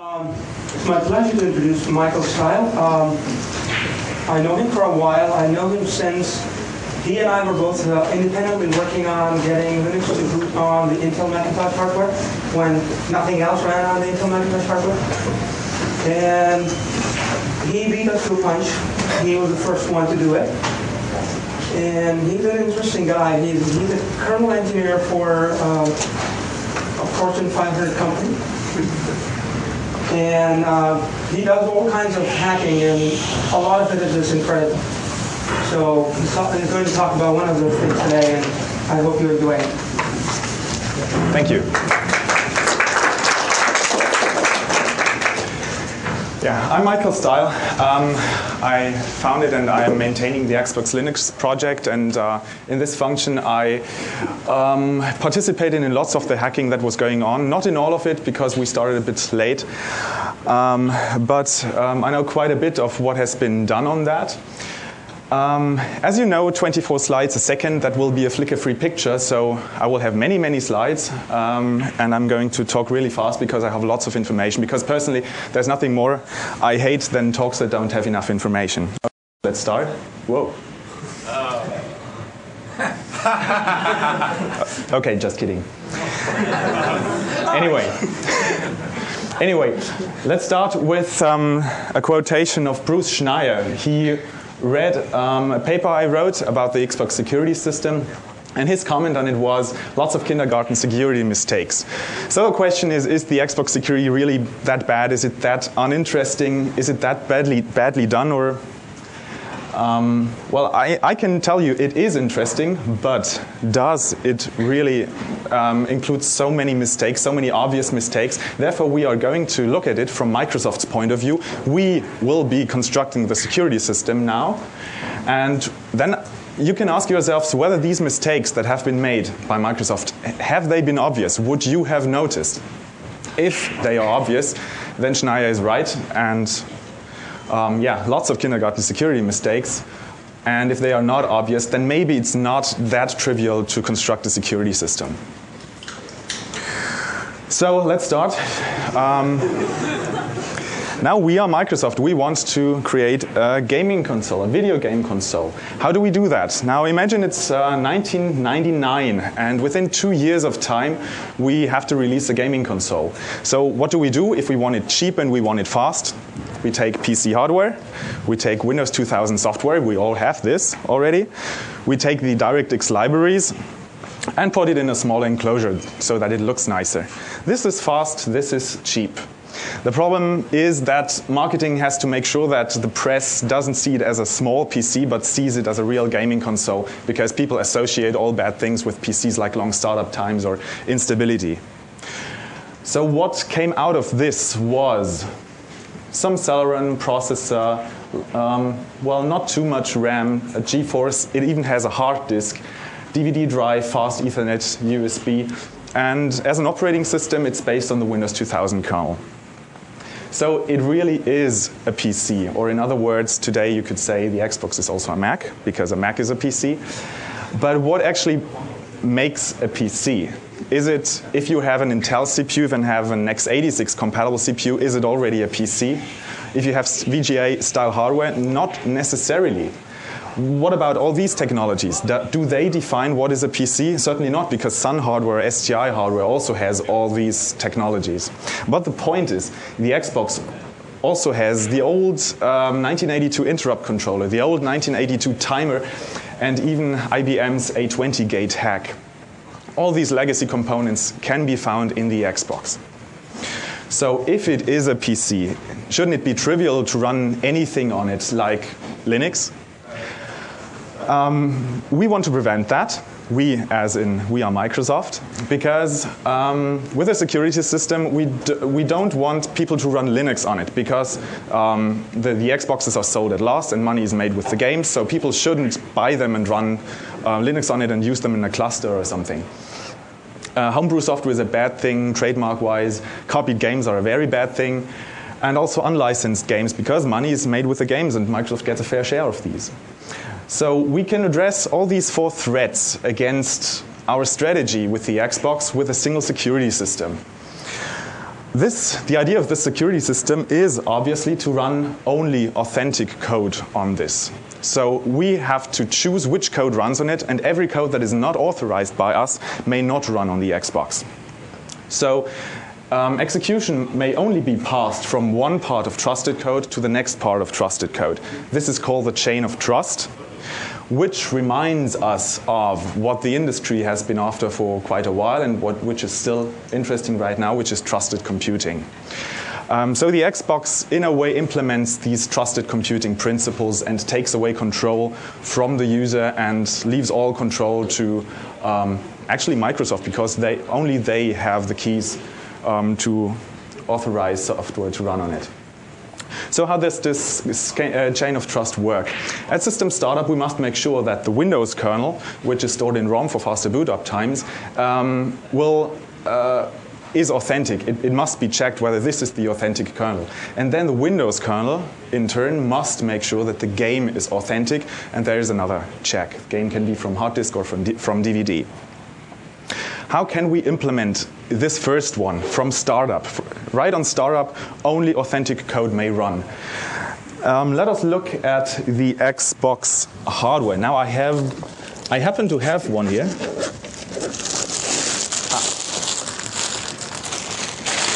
It's my pleasure to introduce Michael Steil. I know him for a while. I know him since he and I were both independently working on getting Linux to boot on the Intel Macintosh hardware when nothing else ran on the Intel Macintosh hardware. And he beat us to a punch. He was the first one to do it. And he's an interesting guy. He's a kernel engineer for a Fortune 500 company. And he does all kinds of hacking, and a lot of it is just incredible. So he's going to talk about one of those things today, and I hope you enjoy it. Thank you. Yeah, I'm Michael Steil. I founded and I am maintaining the Xbox Linux project, and in this function I participated in lots of the hacking that was going on. Not in all of it, because we started a bit late, but I know quite a bit of what has been done on that. As you know, 24 slides a second, that will be a flicker-free picture, so I will have many, many slides, and I'm going to talk really fast because I have lots of information, because personally, there's nothing more I hate than talks that don't have enough information. Okay, let's start. Whoa. Okay, just kidding. Anyway, let's start with a quotation of Bruce Schneier. He read a paper I wrote about the Xbox security system, and his comment on it was lots of kindergarten security mistakes. So the question is the Xbox security really that bad? Is it that uninteresting? Is it that badly done? Or well, I can tell you it is interesting, but does it really include so many mistakes, so many obvious mistakes? Therefore, we are going to look at it from Microsoft's point of view. We will be constructing the security system now, and then you can ask yourselves whether these mistakes that have been made by Microsoft, have they been obvious? Would you have noticed? If they are obvious, then Schneier is right, and yeah, lots of kindergarten security mistakes. And if they are not obvious, then maybe it's not that trivial to construct a security system. So let's start. Now we are Microsoft. We want to create a gaming console, a video game console. How do we do that? Now imagine it's 1999, and within 2 years of time, we have to release a gaming console. So what do? If we want it cheap and we want it fast, we take PC hardware, we take Windows 2000 software, we all have this already. We take the DirectX libraries and put it in a small enclosure so that it looks nicer. This is fast, this is cheap. The problem is that marketing has to make sure that the press doesn't see it as a small PC, but sees it as a real gaming console, because people associate all bad things with PCs, like long startup times or instability. So what came out of this was some Celeron processor, well, not too much RAM, a GeForce, it even has a hard disk, DVD drive, fast Ethernet, USB, and as an operating system, it's based on the Windows 2000 kernel. So it really is a PC, or in other words, today you could say the Xbox is also a Mac, because a Mac is a PC. But what actually makes a PC? Is it, if you have an Intel CPU and have an x86 compatible CPU, is it already a PC? If you have VGA style hardware, not necessarily. What about all these technologies? Do they define what is a PC? Certainly not, because Sun hardware, STI hardware also has all these technologies. But the point is, the Xbox also has the old 1982 interrupt controller, the old 1982 timer, and even IBM's A20 gate hack. All these legacy components can be found in the Xbox. So if it is a PC, shouldn't it be trivial to run anything on it, like Linux? We want to prevent that. We, as in we are Microsoft, because with a security system, we don't want people to run Linux on it, because the Xboxes are sold at loss and money is made with the games, so people shouldn't buy them and run Linux on it and use them in a cluster or something. Homebrew software is a bad thing, trademark-wise. Copied games are a very bad thing. And also unlicensed games, because money is made with the games and Microsoft gets a fair share of these. So we can address all these 4 threats against our strategy with the Xbox with a single security system. The idea of this security system is obviously to run only authentic code on this. So we have to choose which code runs on it, and every code that is not authorized by us may not run on the Xbox. So execution may only be passed from one part of trusted code to the next part of trusted code. This is called the chain of trust, which reminds us of what the industry has been after for quite a while and which is still interesting right now, which is trusted computing. So the Xbox, in a way, implements these trusted computing principles and takes away control from the user and leaves all control to actually Microsoft, because only they have the keys to authorize software to run on it. So how does this chain of trust work? At system startup, we must make sure that the Windows kernel, which is stored in ROM for faster boot up times, is authentic. It must be checked whether this is the authentic kernel. And then the Windows kernel, in turn, must make sure that the game is authentic, and there is another check. The game can be from hard disk or from DVD. How can we implement this first one from startup? Right on startup, only authentic code may run. Let us look at the Xbox hardware. Now I happen to have one here.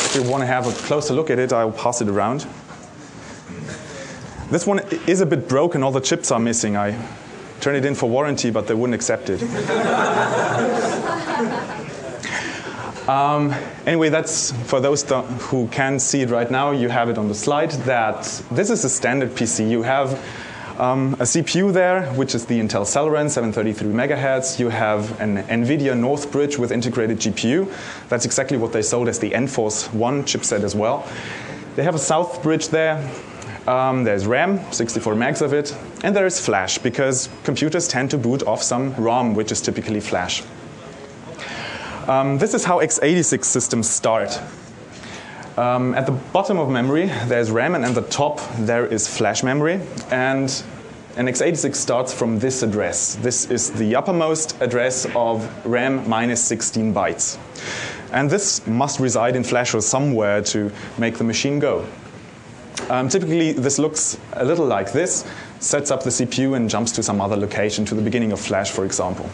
If you want to have a closer look at it, I'll pass it around. This one is a bit broken. All the chips are missing. I turned it in for warranty, but they wouldn't accept it. Anyway, that's for those who can see it right now. You have it on the slide. That this is a standard PC. You have a CPU there, which is the Intel Celeron 733 megahertz. You have an NVIDIA Northbridge with integrated GPU. That's exactly what they sold as the Enforce 1 chipset as well. They have a Southbridge there. There's RAM, 64 megs of it, and there is flash, because computers tend to boot off some ROM, which is typically flash. This is how x86 systems start. At the bottom of memory, there's RAM, and at the top, there is flash memory. And an x86 starts from this address. This is the uppermost address of RAM minus 16 bytes. And this must reside in flash or somewhere to make the machine go. Typically, this looks a little like this, sets up the CPU and jumps to some other location, to the beginning of flash, for example.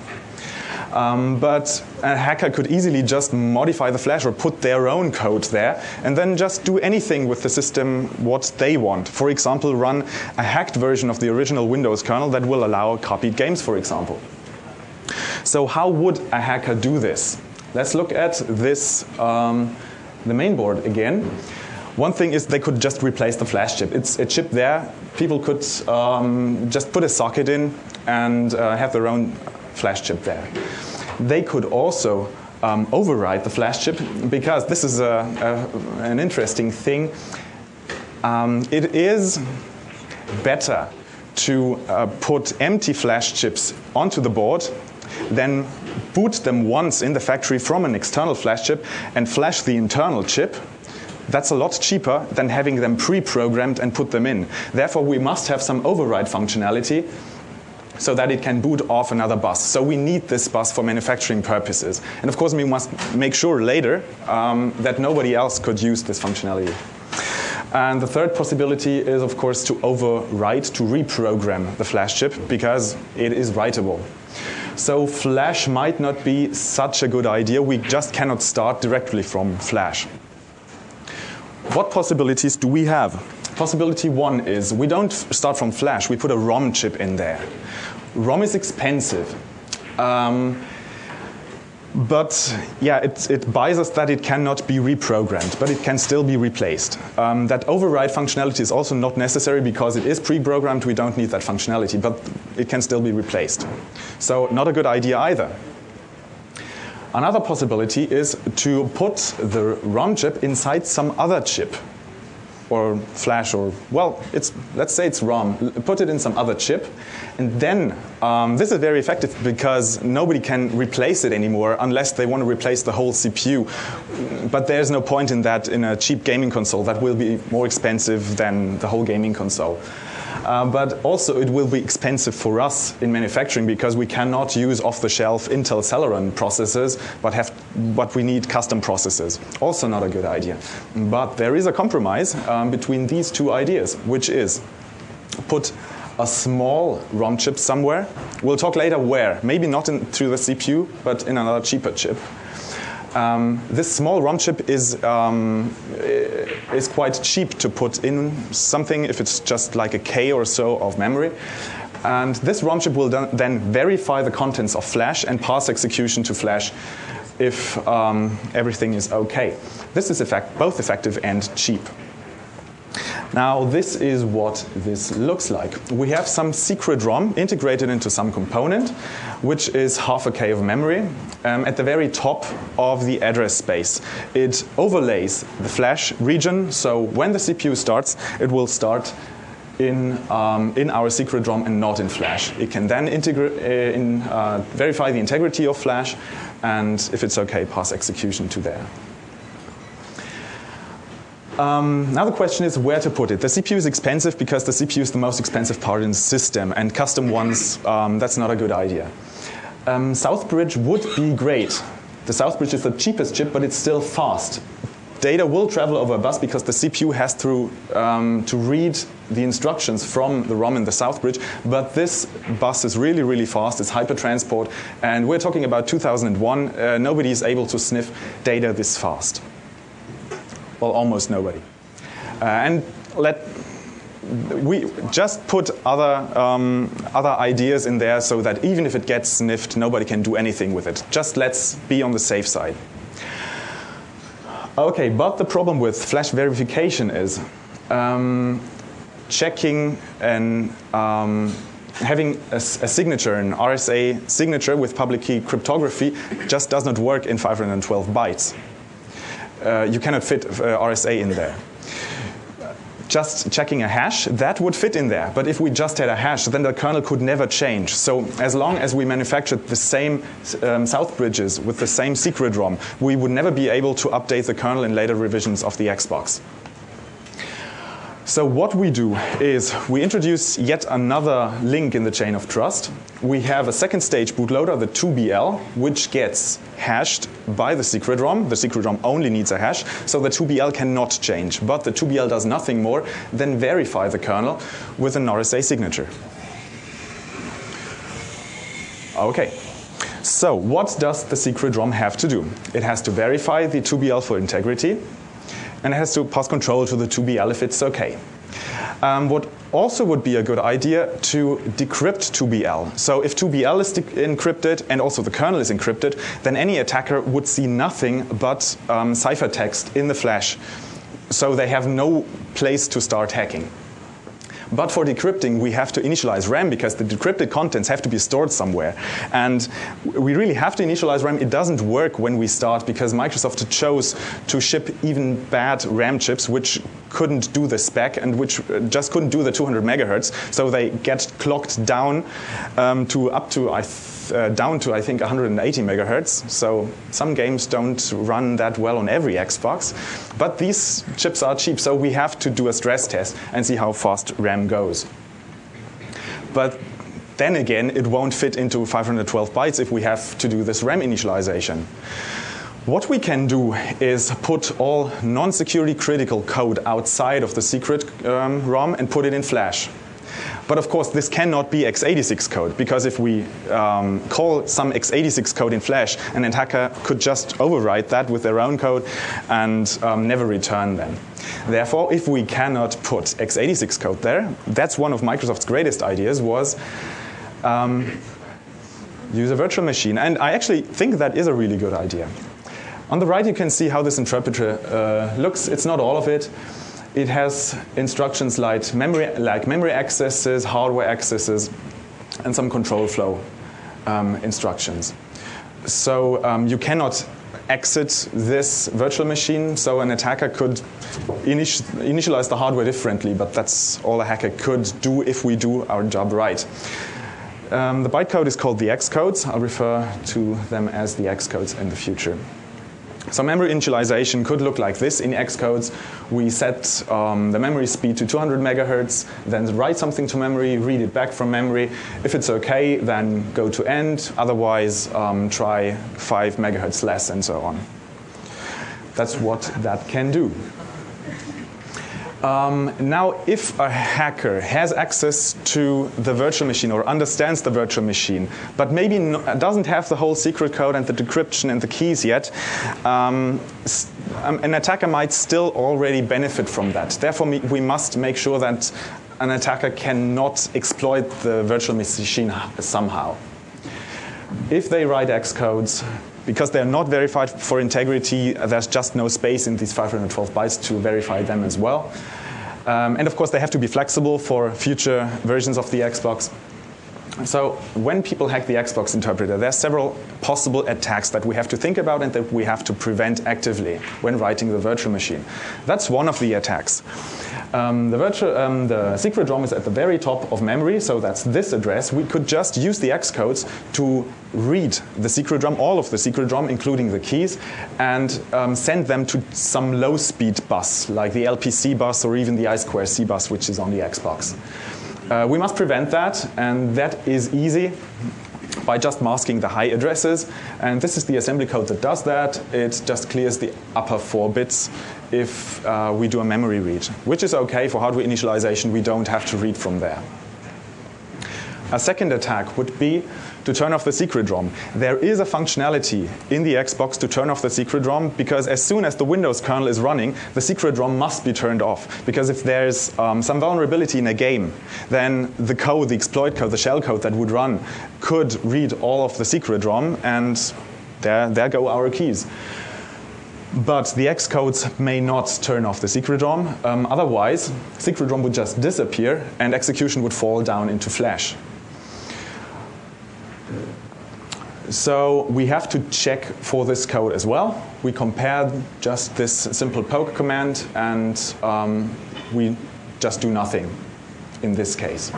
But a hacker could easily just modify the flash or put their own code there and then just do anything with the system what they want. For example, run a hacked version of the original Windows kernel that will allow copied games, for example. So how would a hacker do this? Let's look at this, the main board again. One thing is they could just replace the flash chip. It's a chip there. People could just put a socket in and have their own flash chip there. They could also override the flash chip, because this is an interesting thing. It is better to put empty flash chips onto the board, then boot them once in the factory from an external flash chip and flash the internal chip. That's a lot cheaper than having them pre-programmed and put them in. Therefore, we must have some override functionality so that it can boot off another bus. So we need this bus for manufacturing purposes. And of course, we must make sure later that nobody else could use this functionality. And the third possibility is, of course, to overwrite, to reprogram the flash chip, because it is writable. So flash might not be such a good idea. We just cannot start directly from flash. What possibilities do we have? Possibility one is we don't start from flash, we put a ROM chip in there. ROM is expensive. But yeah, it buys us that it cannot be reprogrammed, but it can still be replaced. That override functionality is also not necessary because it is pre-programmed. We don't need that functionality, but it can still be replaced. So not a good idea either. Another possibility is to put the ROM chip inside some other chip, or flash, or, well, let's say it's ROM. Put it in some other chip, and then this is very effective because nobody can replace it anymore unless they want to replace the whole CPU. But there's no point in that in a cheap gaming console. That will be more expensive than the whole gaming console. but also it will be expensive for us in manufacturing because we cannot use off-the-shelf Intel Celeron processors, but we need custom processors. Also not a good idea. But there is a compromise between these two ideas, which is put a small ROM chip somewhere. We'll talk later where. Maybe not through the CPU, but in another cheaper chip. This small ROM chip is quite cheap to put in something if it's just like a K or so of memory. And this ROM chip will then verify the contents of flash and pass execution to flash if everything is okay. This is both effective and cheap. Now, this is what this looks like. We have some secret ROM integrated into some component, which is half a K of memory at the very top of the address space. It overlays the flash region, so when the CPU starts, it will start in our secret ROM and not in flash. It can then verify the integrity of flash, and if it's okay, pass execution to there. Now the question is where to put it. The CPU is expensive because the CPU is the most expensive part in the system, and custom ones, that's not a good idea. Southbridge would be great. The Southbridge is the cheapest chip, but it's still fast. Data will travel over a bus because the CPU has to read the instructions from the ROM in the Southbridge, but this bus is really, really fast. It's hypertransport, and we're talking about 2001. Nobody is able to sniff data this fast. Well, almost nobody. And we just put other ideas in there so that even if it gets sniffed, nobody can do anything with it. Just let's be on the safe side. Okay, but the problem with flash verification is checking and having a signature, an RSA signature with public key cryptography just does not work in 512 bytes. You cannot fit RSA in there. Just checking a hash, that would fit in there. But if we just had a hash, then the kernel could never change. So as long as we manufactured the same Southbridges with the same secret ROM, we would never be able to update the kernel in later revisions of the Xbox. So what we do is we introduce yet another link in the chain of trust. We have a second stage bootloader, the 2BL, which gets hashed by the secret ROM. The secret ROM only needs a hash, so the 2BL cannot change. But the 2BL does nothing more than verify the kernel with an RSA signature. Okay. So what does the secret ROM have to do? It has to verify the 2BL for integrity, and it has to pass control to the 2BL if it's okay. What also would be a good idea to decrypt 2BL. So if 2BL is encrypted and also the kernel is encrypted, then any attacker would see nothing but ciphertext in the flash. So they have no place to start hacking. But for decrypting, we have to initialize RAM because the decrypted contents have to be stored somewhere. And we really have to initialize RAM. It doesn't work when we start because Microsoft chose to ship even bad RAM chips which couldn't do the spec and which just couldn't do the 200 megahertz. So they get clocked down to I think 180 megahertz. So some games don't run that well on every Xbox. But these chips are cheap, so we have to do a stress test and see how fast RAM goes. But then again, it won't fit into 512 bytes if we have to do this RAM initialization. What we can do is put all non-security critical code outside of the secret ROM and put it in flash. But of course, this cannot be x86 code, because if we call some x86 code in flash, an attacker could just overwrite that with their own code and never return them. Therefore, if we cannot put x86 code there, that's one of Microsoft's greatest ideas, was use a virtual machine. And I actually think that is a really good idea. On the right, you can see how this interpreter looks. It's not all of it. It has instructions like memory accesses, hardware accesses, and some control flow instructions. So you cannot exit this virtual machine, so an attacker could initialize the hardware differently, but that's all a hacker could do if we do our job right. The bytecode is called the X codes. I'll refer to them as the X codes in the future. So memory initialization could look like this. In Xcodes, we set the memory speed to 200 megahertz, then write something to memory, read it back from memory. If it's okay, then go to end. Otherwise, try 5 megahertz less, and so on. That's what that can do. Now, if a hacker has access to the virtual machine or understands the virtual machine, but maybe doesn't have the whole secret code and the decryption and the keys yet, an attacker might still already benefit from that. Therefore, we must make sure that an attacker cannot exploit the virtual machine somehow. If they write Xcodes, because they're not verified for integrity, there's just no space in these 512 bytes to verify them as well. And of course, they have to be flexible for future versions of the Xbox. So when people hack the Xbox interpreter, there are several possible attacks that we have to think about and that we have to prevent actively when writing the virtual machine. That's one of the attacks. The secret ROM is at the very top of memory, so that's this address. We could just use the Xcodes to read the secret ROM, all of the secret ROM, including the keys, and send them to some low-speed bus, like the LPC bus or even the I2C bus, which is on the Xbox. We must prevent that, and that is easy by just masking the high addresses. And this is the assembly code that does that. It just clears the upper 4 bits if we do a memory read, which is okay for hardware initialization. We don't have to read from there. A second attack would be to turn off the secret ROM. There is a functionality in the Xbox to turn off the secret ROM, because as soon as the Windows kernel is running, the secret ROM must be turned off. Because if there's some vulnerability in a game, then the code, the exploit code, the shell code that would run could read all of the secret ROM, and there go our keys. But the Xcodes may not turn off the secret ROM. Otherwise, secret ROM would just disappear and execution would fall down into flash. So we have to check for this code as well. We compare just this simple poke command, and we just do nothing in this case.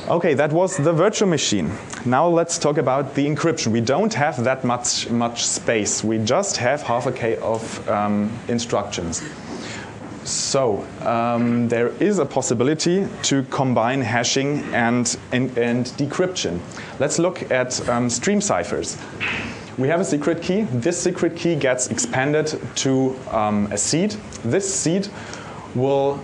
Okay, that was the virtual machine. Now let's talk about the encryption. We don't have that much space. We just have half a K of instructions. So there is a possibility to combine hashing and decryption. Let's look at stream ciphers. We have a secret key. This secret key gets expanded to a seed. This seed will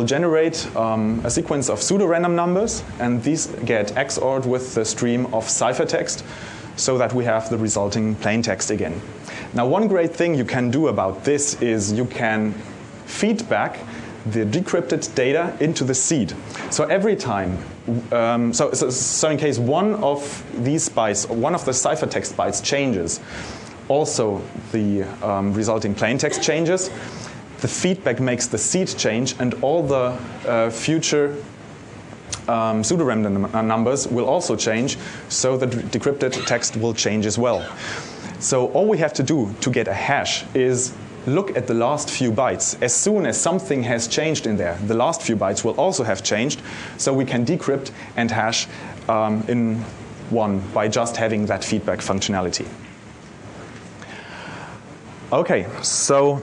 generate a sequence of pseudo-random numbers, and these get XORed with the stream of ciphertext, so that we have the resulting plain text again. Now, one great thing you can do about this is you can feed back the decrypted data into the seed. So every time, so in case one of these bytes, one of the ciphertext bytes changes, also the resulting plain text changes. The feedback makes the seed change, and all the future pseudo-random numbers will also change, so the decrypted text will change as well. So all we have to do to get a hash is look at the last few bytes. As soon as something has changed in there, the last few bytes will also have changed, so we can decrypt and hash in one by just having that feedback functionality. Okay, so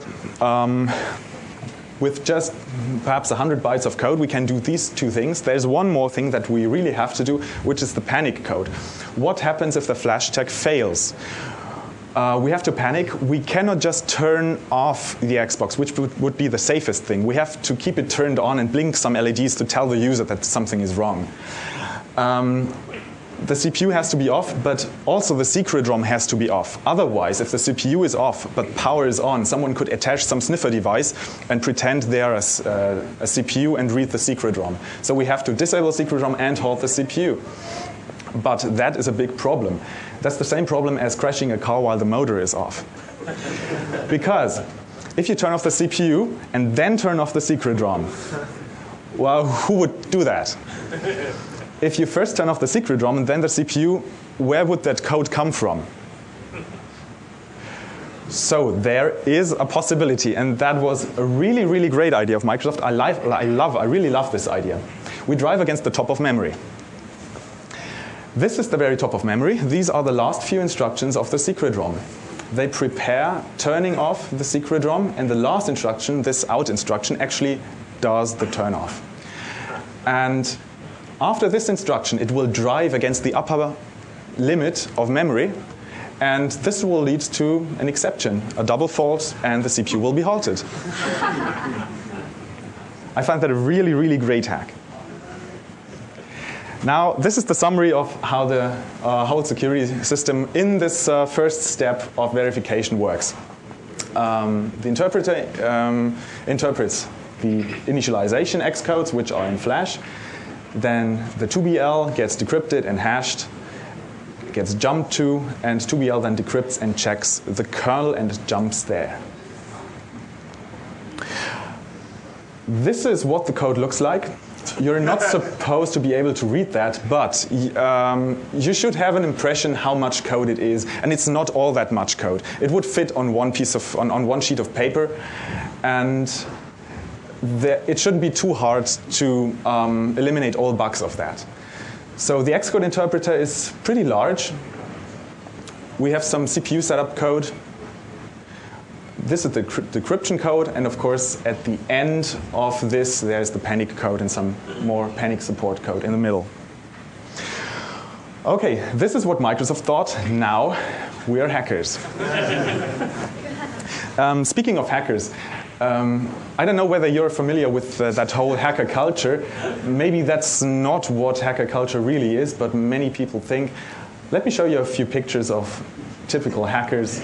with just perhaps 100 bytes of code, we can do these two things. There's one more thing that we really have to do, which is the panic code. What happens if the flash tag fails? We have to panic. We cannot just turn off the Xbox, which would be the safest thing. We have to keep it turned on and blink some LEDs to tell the user that something is wrong. The CPU has to be off, but also the secret ROM has to be off. Otherwise, if the CPU is off but power is on, someone could attach some sniffer device and pretend they are a CPU and read the secret ROM. So we have to disable secret ROM and halt the CPU. But that is a big problem. That's the same problem as crashing a car while the motor is off. Because if you turn off the CPU and then turn off the secret ROM, well, who would do that? If you first turn off the secret ROM and then the CPU, where would that code come from? So there is a possibility, and that was a really, really great idea of Microsoft. I really love this idea. We drive against the top of memory. This is the very top of memory. These are the last few instructions of the secret ROM. They prepare turning off the secret ROM, and the last instruction, this out instruction, actually does the turn off. And after this instruction, it will drive against the upper limit of memory, and this will lead to an exception, a double fault, and the CPU will be halted. I find that a really, really great hack. Now, this is the summary of how the whole security system in this first step of verification works. The interpreter interprets the initialization X codes, which are in Flash. Then the 2BL gets decrypted and hashed, gets jumped to, and 2BL then decrypts and checks the kernel and jumps there. This is what the code looks like. You're not supposed to be able to read that, but you should have an impression how much code it is, and it's not all that much code. It would fit on one sheet of paper, and it shouldn't be too hard to eliminate all bugs of that. So the Xcode interpreter is pretty large. We have some CPU setup code. This is the decryption code, and of course, at the end of this, there's the panic code and some more panic support code in the middle. Okay, this is what Microsoft thought. Now, we are hackers. Speaking of hackers, I don't know whether you're familiar with that whole hacker culture. Maybe that's not what hacker culture really is, but many people think. Let me show you a few pictures of typical hackers.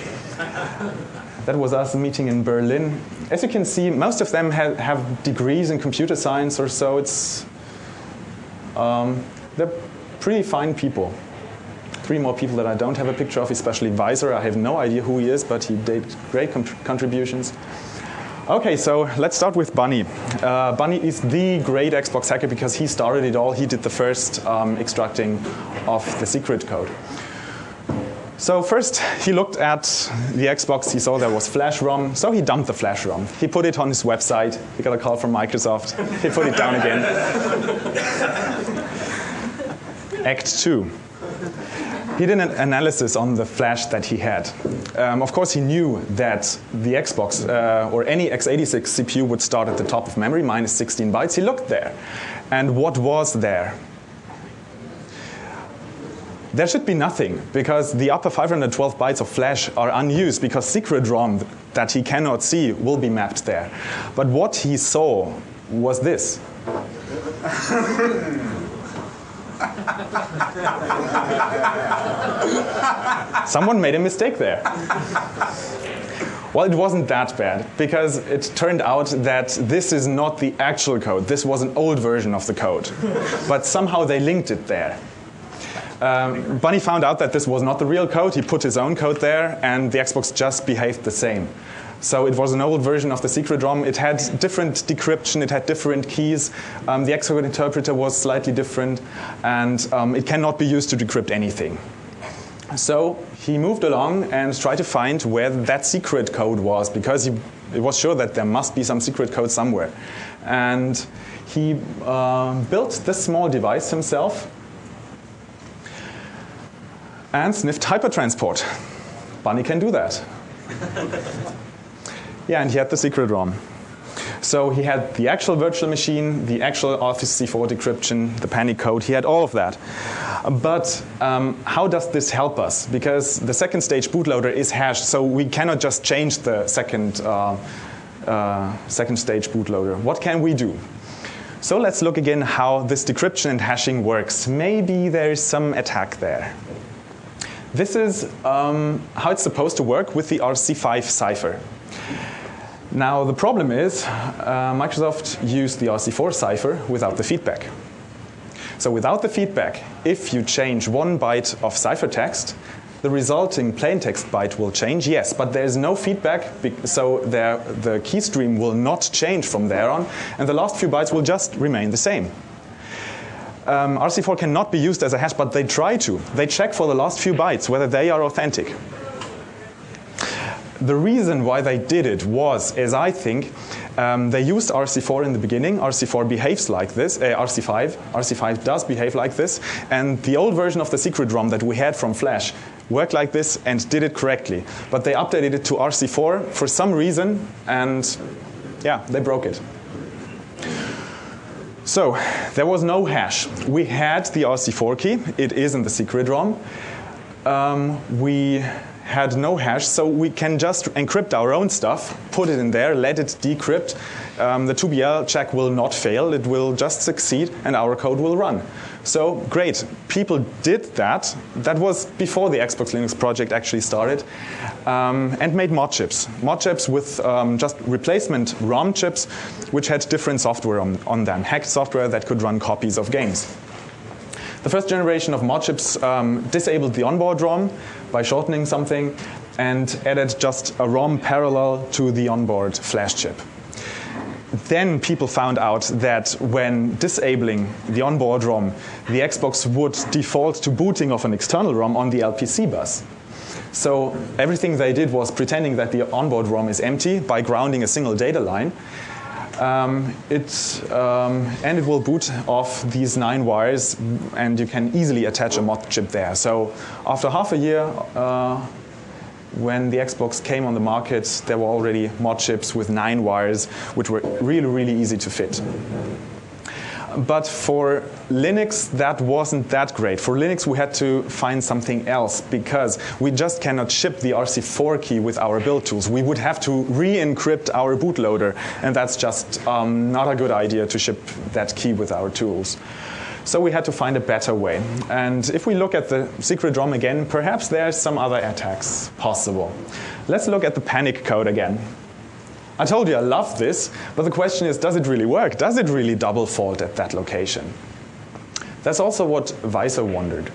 That was us meeting in Berlin. As you can see, most of them have degrees in computer science or so. They're pretty fine people. 3 more people that I don't have a picture of, especially Weiser. I have no idea who he is, but he did great contributions. Okay, so let's start with Bunny. Bunny is the great Xbox hacker because he started it all. He did the first extracting of the secret code. So first, he looked at the Xbox. He saw there was Flash ROM, so he dumped the Flash ROM. He put it on his website. He got a call from Microsoft. He put it down again. Act 2. He did an analysis on the Flash that he had. Of course, he knew that the Xbox or any x86 CPU would start at the top of memory, minus 16 bytes. He looked there. And what was there? There should be nothing, because the upper 512 bytes of Flash are unused, because secret ROM that he cannot see will be mapped there. But what he saw was this. Someone made a mistake there. Well, it wasn't that bad, because it turned out that this is not the actual code. This was an old version of the code. But somehow they linked it there. Bunny found out that this was not the real code. He put his own code there, and the Xbox just behaved the same. So it was an old version of the secret ROM. It had different decryption. It had different keys. The Xcode interpreter was slightly different, and it cannot be used to decrypt anything. So he moved along and tried to find where that secret code was, because he was sure that there must be some secret code somewhere. And he built this small device himself and sniffed hypertransport. Bunny can do that. Yeah, and he had the secret ROM. So he had the actual virtual machine, the actual Office C4 decryption, the panic code. He had all of that. But how does this help us? Because the second stage bootloader is hashed, so we cannot just change the second stage bootloader. What can we do? So let's look again how this decryption and hashing works. Maybe there is some attack there. This is how it's supposed to work with the RC5 cipher. Now the problem is Microsoft used the RC4 cipher without the feedback. So without the feedback, if you change 1 byte of ciphertext, the resulting plaintext byte will change, yes, but there's no feedback, so the key stream will not change from there on, and the last few bytes will just remain the same. RC4 cannot be used as a hash, but they try to. They check for the last few bytes whether they are authentic. the reason why they did it was, as I think, they used RC4 in the beginning. RC4 behaves like this. RC5 does behave like this. And the old version of the secret ROM that we had from Flash worked like this and did it correctly. But they updated it to RC4 for some reason, and yeah, they broke it. So there was no hash. We had the RC4 key. It is in the secret ROM. We had no hash, so we can just encrypt our own stuff, put it in there, let it decrypt. The 2BL check will not fail. It will just succeed, and our code will run. So great. People did that. That was before the Xbox Linux project actually started, and made mod chips. Mod chips with just replacement ROM chips, which had different software on them, hacked software that could run copies of games. The first generation of mod chips disabled the onboard ROM by shortening something and added just a ROM parallel to the onboard flash chip. Then people found out that when disabling the onboard ROM, the Xbox would default to booting of an external ROM on the LPC bus. So everything they did was pretending that the onboard ROM is empty by grounding a single data line. And it will boot off these 9 wires, and you can easily attach a mod chip there. So after half a year, when the Xbox came on the market, there were already mod chips with 9 wires, which were really, really easy to fit. But for Linux, that wasn't that great. For Linux, we had to find something else, because we just cannot ship the RC4 key with our build tools. We would have to re-encrypt our bootloader, and that's just not a good idea to ship that key with our tools. So we had to find a better way. And if we look at the secret ROM again, perhaps there's some other attacks possible. Let's look at the panic code again. I told you I love this, but the question is, does it really work? Does it really double fault at that location? That's also what Weiser wondered.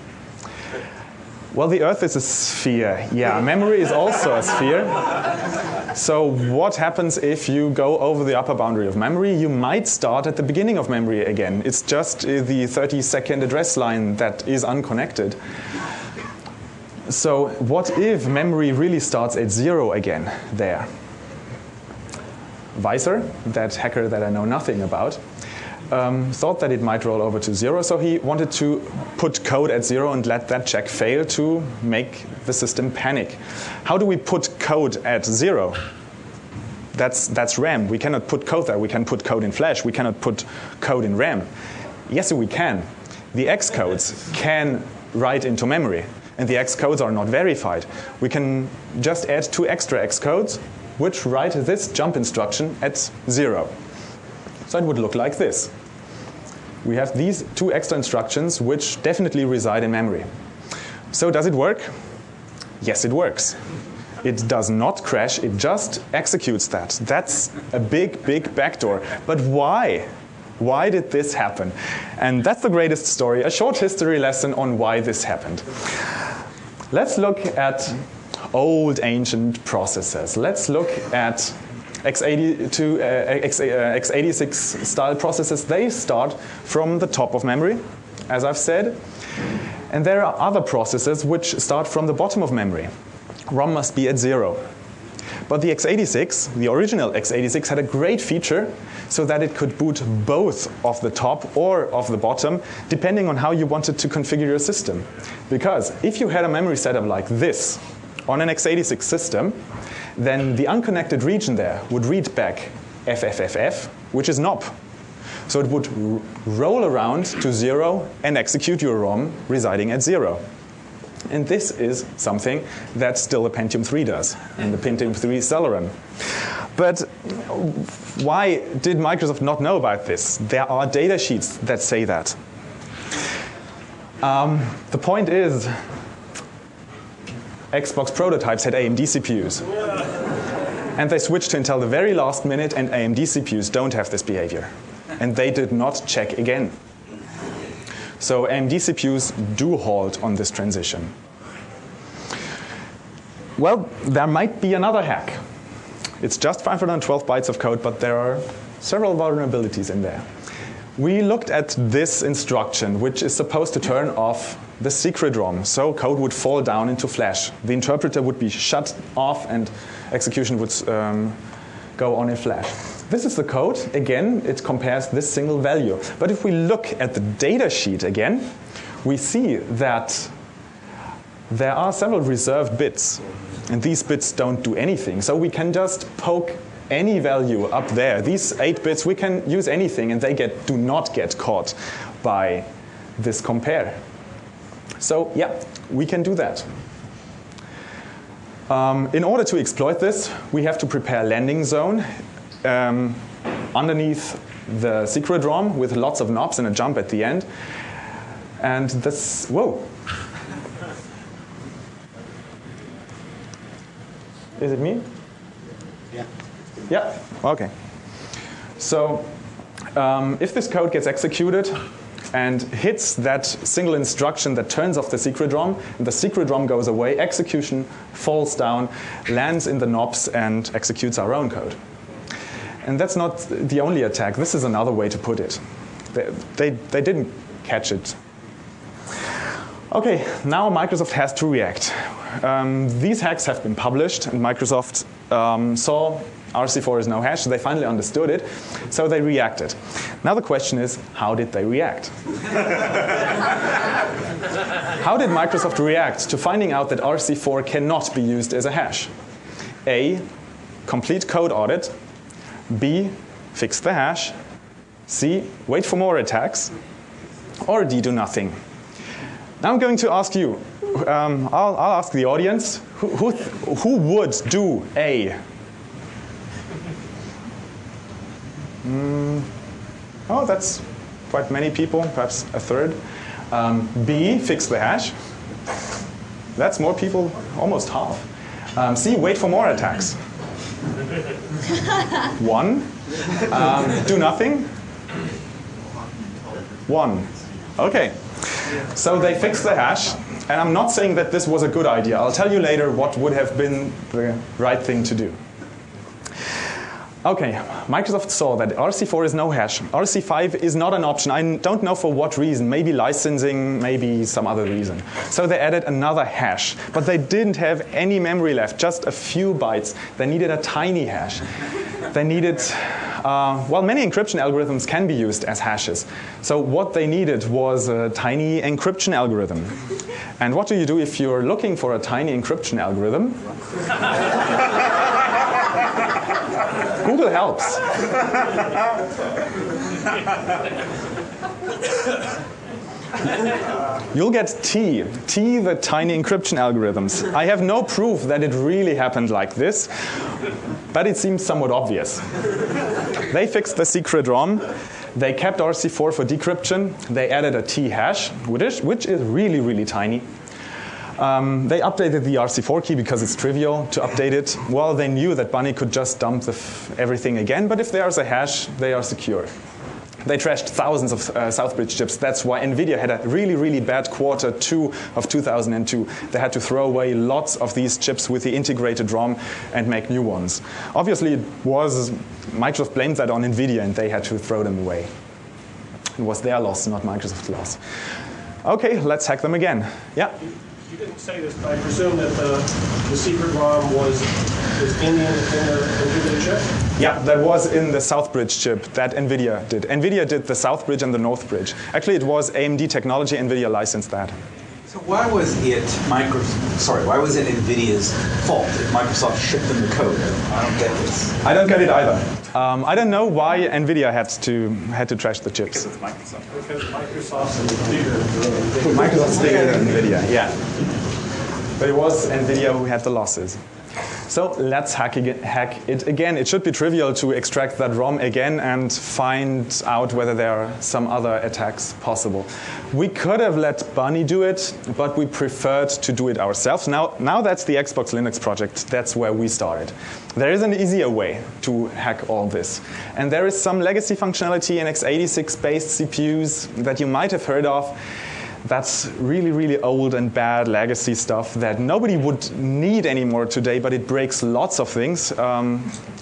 Well, the Earth is a sphere. Yeah, memory is also a sphere. So what happens if you go over the upper boundary of memory? You might start at the beginning of memory again. It's just the 30-second address line that is unconnected. So what if memory really starts at 0 again there? Weiser, that hacker that I know nothing about, thought that it might roll over to 0, so he wanted to put code at 0 and let that check fail to make the system panic. How do we put code at 0? That's RAM. We cannot put code there. We can put code in Flash. We cannot put code in RAM. Yes, we can. The Xcodes can write into memory, and the Xcodes are not verified. We can just add 2 extra Xcodes, which write this jump instruction at 0. So it would look like this. We have these 2 extra instructions which definitely reside in memory. So does it work? Yes, it works. It does not crash, it just executes that. That's a big, big backdoor. But why? Why did this happen? And that's the greatest story, a short history lesson on why this happened. Let's look at old ancient processors. Let's look at x86 style processors. They start from the top of memory, as I've said. And there are other processors which start from the bottom of memory. ROM must be at 0. But the x86, the original x86, had a great feature so that it could boot both of the top or of the bottom, depending on how you wanted to configure your system. Because if you had a memory setup like this on an x86 system, then the unconnected region there would read back FFFF, which is NOP. So it would roll around to 0 and execute your ROM residing at 0. And this is something that still a Pentium 3 does, and the Pentium 3 Celeron. But why did Microsoft not know about this? There are data sheets that say that. The point is, Xbox prototypes had AMD CPUs. And they switched to Intel the very last minute, and AMD CPUs don't have this behavior. And they did not check again. So AMD CPUs do halt on this transition. Well, there might be another hack. It's just 512 bytes of code, but there are several vulnerabilities in there. we looked at this instruction, which is supposed to turn off the secret ROM, so code would fall down into flash. The interpreter would be shut off and execution would go on in flash. This is the code. Again, it compares this single value. But if we look at the data sheet again, we see that there are several reserved bits, and these bits don't do anything. So we can just poke any value up there. These 8 bits, we can use anything, and they do not get caught by this compare. So yeah, we can do that. In order to exploit this, we have to prepare a landing zone underneath the secret ROM with lots of knobs and a jump at the end. And this, whoa. Is it me? Yeah. Yeah, okay. So if this code gets executed and hits that single instruction that turns off the secret ROM, and the secret ROM goes away, execution falls down, lands in the knobs, and executes our own code. And that's not the only attack. This is another way to put it. They didn't catch it. Okay, now Microsoft has to react. These hacks have been published, and Microsoft saw RC4 is no hash. They finally understood it, so they reacted. Now the question is, how did they react? How did Microsoft react to finding out that RC4 cannot be used as a hash? A, complete code audit. B, fix the hash. C, wait for more attacks. Or D, do nothing. Now I'm going to ask you, I'll ask the audience, who would do A? Oh, that's quite many people, perhaps a third. B, fix the hash. That's more people, almost half. C, wait for more attacks. 1. Do nothing. 1. Okay. So they fixed the hash, and I'm not saying that this was a good idea. I'll tell you later what would have been the right thing to do. Okay, Microsoft saw that RC4 is no hash. RC5 is not an option. I don't know for what reason. Maybe licensing, maybe some other reason. So they added another hash. But they didn't have any memory left, just a few bytes. They needed a tiny hash. They needed, well, many encryption algorithms can be used as hashes. So what they needed was a tiny encryption algorithm. And what do you do if you're looking for a tiny encryption algorithm? Google helps. You'll get T, the tiny encryption algorithms. I have no proof that it really happened like this, but it seems somewhat obvious. They fixed the secret ROM. They kept RC4 for decryption. They added a T hash, which is really, really tiny. They updated the RC4 key because it's trivial to update it. Well, they knew that Bunny could just dump everything again, but if there's a hash, they are secure. They trashed thousands of Southbridge chips. That's why NVIDIA had a really, really bad Q2 of 2002. They had to throw away lots of these chips with the integrated ROM and make new ones. Obviously, Microsoft blamed that on NVIDIA, and they had to throw them away. It was their loss, not Microsoft's loss. Okay, let's hack them again. Yeah? You didn't say this, but I presume that the secret ROM was in the NVIDIA chip? Yeah, that was in the Southbridge chip that NVIDIA did. NVIDIA did the Southbridge and the Northbridge. Actually, it was AMD technology. NVIDIA licensed that. So why was it NVIDIA's fault if Microsoft shipped them the code? I don't get this. I don't get it either. I don't know why NVIDIA had to trash the chips. Because it's Microsoft. Because Microsoft's bigger. Microsoft's bigger than NVIDIA, yeah. But it was NVIDIA who had the losses. So let's hack it again. It should be trivial to extract that ROM again and find out whether there are some other attacks possible. We could have let Bunny do it, but we preferred to do it ourselves. Now that's the Xbox Linux project. That's where we started. There is an easier way to hack all this. And there is some legacy functionality in x86-based CPUs that you might have heard of. That's really, really old and bad legacy stuff that nobody would need anymore today, but it breaks lots of things.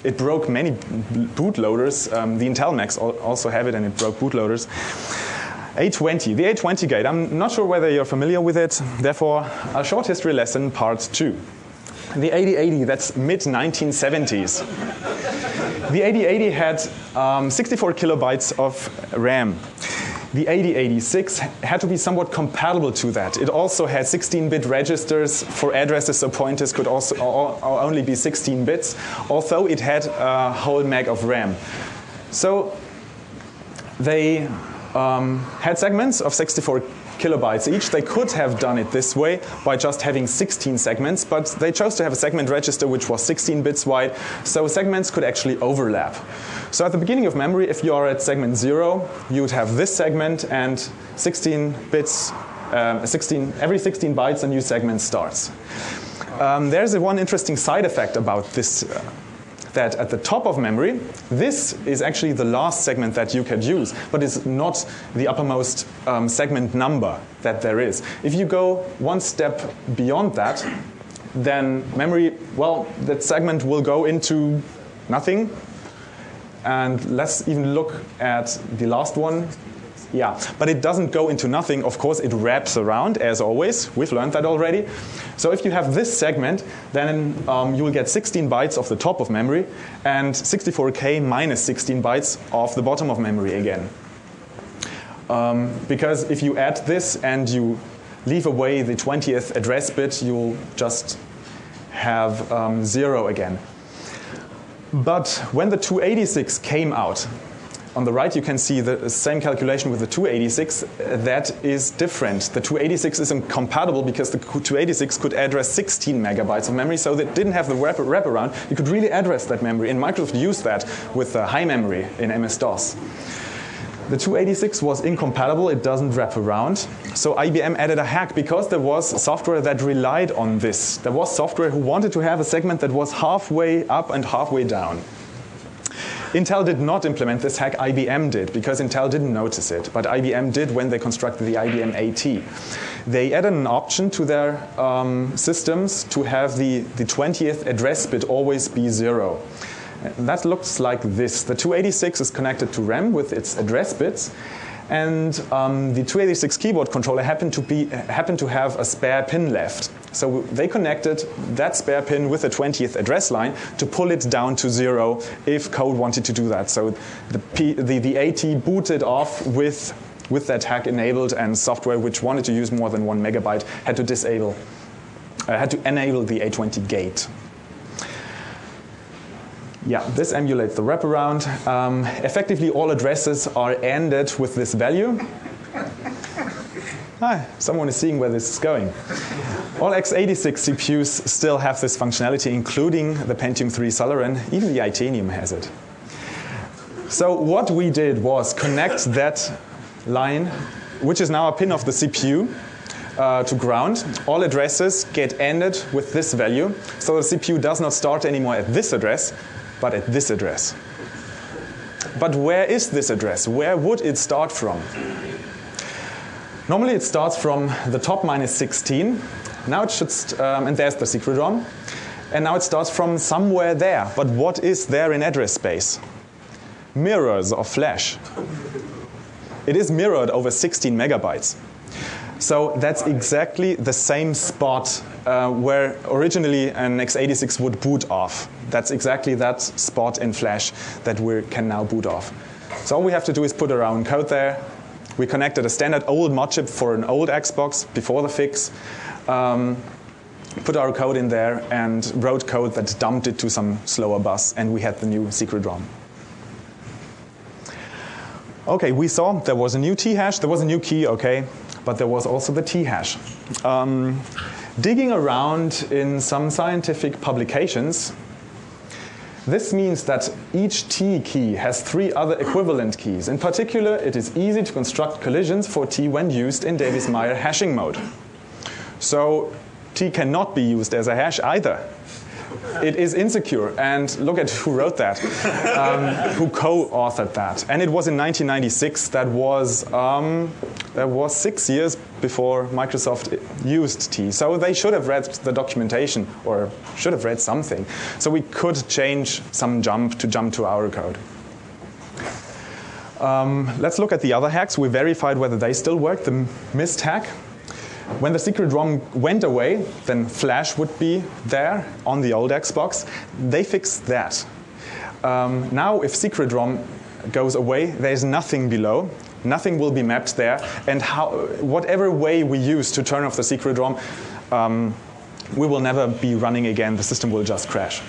it broke many bootloaders. The Intel Macs also have it, and it broke bootloaders. A20, the A20 gate. I'm not sure whether you're familiar with it. Therefore, a short history lesson, part 2. The 8080, that's mid-1970s. The 8080 had 64 kilobytes of RAM. The 8086 had to be somewhat compatible to that. It also had 16-bit registers for addresses, so pointers could also only be 16 bits, although it had a whole meg of RAM. So they had segments of 64 kilobytes each. They could have done it this way by just having 16 segments, but they chose to have a segment register which was 16 bits wide, so segments could actually overlap. So at the beginning of memory, if you are at segment 0, you would have this segment and 16 bits, every 16 bytes a new segment starts. There's one interesting side effect about this, that at the top of memory, this is actually the last segment that you could use, but it's not the uppermost segment number that there is. If you go one step beyond that, then memory, well, that segment will go into nothing. And let's even look at the last one. Yeah, but it doesn't go into nothing. Of course, it wraps around, as always. We've learned that already. So if you have this segment, then you will get 16 bytes off the top of memory and 64K minus 16 bytes off the bottom of memory again. Because if you add this and you leave away the 20th address bit, you'll just have 0 again. But when the 286 came out, on the right, you can see the same calculation with the 286. That is different. The 286 is incompatible because the 286 could address 16 megabytes of memory, so that didn't have the wraparound. You could really address that memory, and Microsoft used that with high memory in MS-DOS. The 286 was incompatible. It doesn't wrap around. So IBM added a hack because there was software that relied on this. There was software who wanted to have a segment that was halfway up and halfway down. Intel did not implement this hack, IBM did, because Intel didn't notice it, but IBM did when they constructed the IBM AT. They added an option to their systems to have the 20th address bit always be 0. That looks like this. The 286 is connected to RAM with its address bits, and the 286 keyboard controller happened to have a spare pin left. So they connected that spare pin with the 20th address line to pull it down to 0 if code wanted to do that. So the AT booted off with that hack enabled, and software which wanted to use more than 1 megabyte had to enable the A20 gate. Yeah, this emulates the wraparound. Effectively, all addresses are ended with this value. Someone is seeing where this is going. All x86 CPUs still have this functionality, including the Pentium 3 Celeron. Even the Itanium has it. So what we did was connect that line, which is now a pin of the CPU, to ground. All addresses get ended with this value. So the CPU does not start anymore at this address, but at this address. But where is this address? Where would it start from? Normally it starts from the top minus 16. Now it should, and there's the secret ROM. And now it starts from somewhere there. But what is there in address space? Mirrors of flash. It is mirrored over 16 megabytes. So that's exactly the same spot where originally an x86 would boot off. That's exactly that spot in flash that we can now boot off. So all we have to do is put our own code there. We connected a standard old mod chip for an old Xbox before the fix, put our code in there, and wrote code that dumped it to some slower bus, and we had the new secret ROM. Okay, we saw there was a new t-hash, there was a new key, okay, but there was also the t-hash. Digging around in some scientific publications, this means that each T key has 3 other equivalent keys. In particular, it is easy to construct collisions for T when used in Davis-Meyer hashing mode. So T cannot be used as a hash either. It is insecure, and look at who wrote that, who co-authored that. And it was in 1996. That was 6 years before Microsoft used T. So they should have read the documentation or should have read something. So we could change some jump to our code. Let's look at the other hacks. We verified whether they still work. The missed hack. When the secret ROM went away, then Flash would be there on the old Xbox. They fixed that. Now, if secret ROM goes away, there's nothing below. Nothing will be mapped there. And whatever way we use to turn off the secret ROM, we will never be running again. The system will just crash.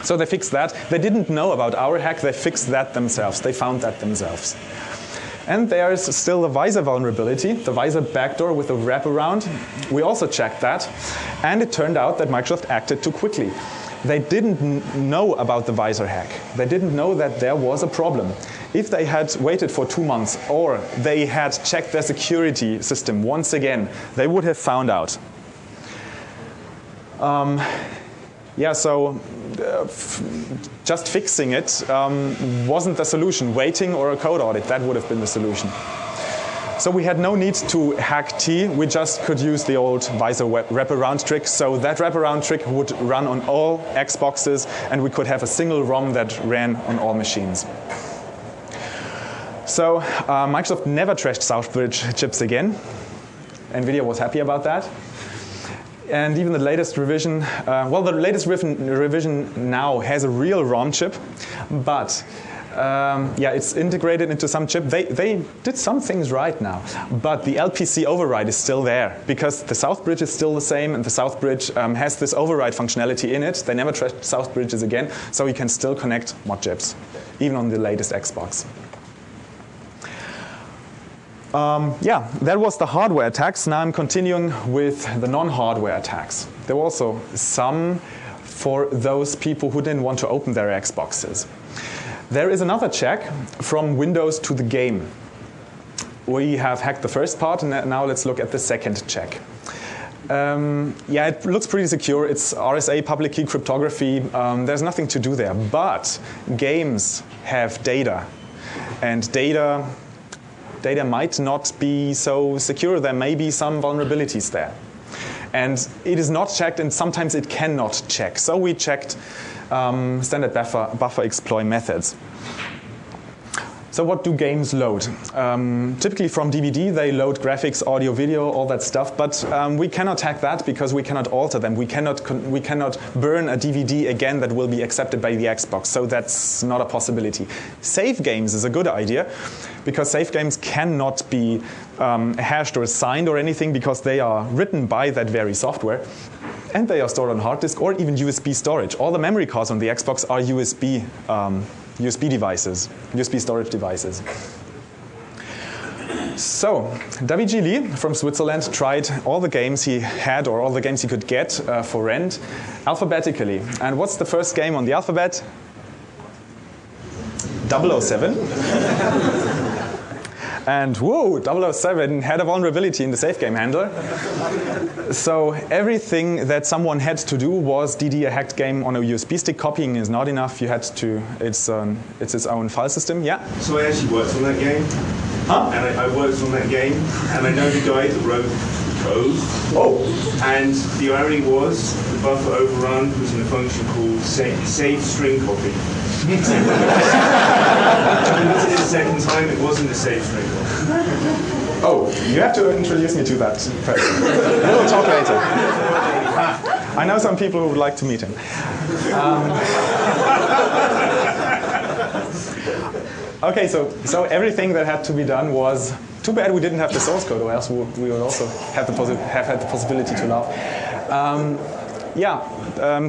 So they fixed that. They didn't know about our hack. They fixed that themselves. They found that themselves. And there is still the visor vulnerability, the visor backdoor with a wraparound. We also checked that. And it turned out that Microsoft acted too quickly. They didn't know about the visor hack. They didn't know that there was a problem. If they had waited for 2 months or they had checked their security system once again, they would have found out. Just fixing it wasn't the solution. Waiting or a code audit, that would have been the solution. So we had no need to hack T. We just could use the old visor wraparound trick. So that wraparound trick would run on all Xboxes, and we could have a single ROM that ran on all machines. So Microsoft never trashed Southbridge chips again. NVIDIA was happy about that. And even the latest revision, the latest revision now has a real ROM chip, but it's integrated into some chip. They did some things right now, but the LPC override is still there because the Southbridge is still the same, and the Southbridge has this override functionality in it. They never trashed Southbridges again, so you can still connect mod chips, even on the latest Xbox. That was the hardware attacks. Now I'm continuing with the non-hardware attacks. There were also some for those people who didn't want to open their Xboxes. There is another check from Windows to the game. We have hacked the first part, and now let's look at the second check. It looks pretty secure. It's RSA public key cryptography. There's nothing to do there. But games have data, and data might not be so secure. There may be some vulnerabilities there. And it is not checked, and sometimes it cannot check. So we checked standard buffer exploit methods. So what do games load? Typically from DVD, they load graphics, audio, video, all that stuff. But we cannot hack that because we cannot alter them. We cannot burn a DVD again that will be accepted by the Xbox. So that's not a possibility. Save games is a good idea because save games cannot be hashed or signed or anything because they are written by that very software. And they are stored on hard disk or even USB storage. All the memory cards on the Xbox are USB devices, USB storage devices. So, David G. Lee from Switzerland tried all the games he had or all the games he could get for rent alphabetically. And what's the first game on the alphabet? 007. And whoa, 007 had a vulnerability in the save game handler. So everything that someone had to do was DD a hacked game on a USB stick. Copying is not enough. You had to. It's its own file system. Yeah. So I actually worked on that game. Huh? And I worked on that game, and I know the guy that wrote the code. Oh. And the irony was the buffer overrun was in a function called save string copy. And the second time it wasn't a save string copy. Oh, you have to introduce me to that person. We'll talk later. I know some people who would like to meet him. Okay, so everything that had to be done was too bad we didn't have the source code, or else we would also have had the possibility to laugh.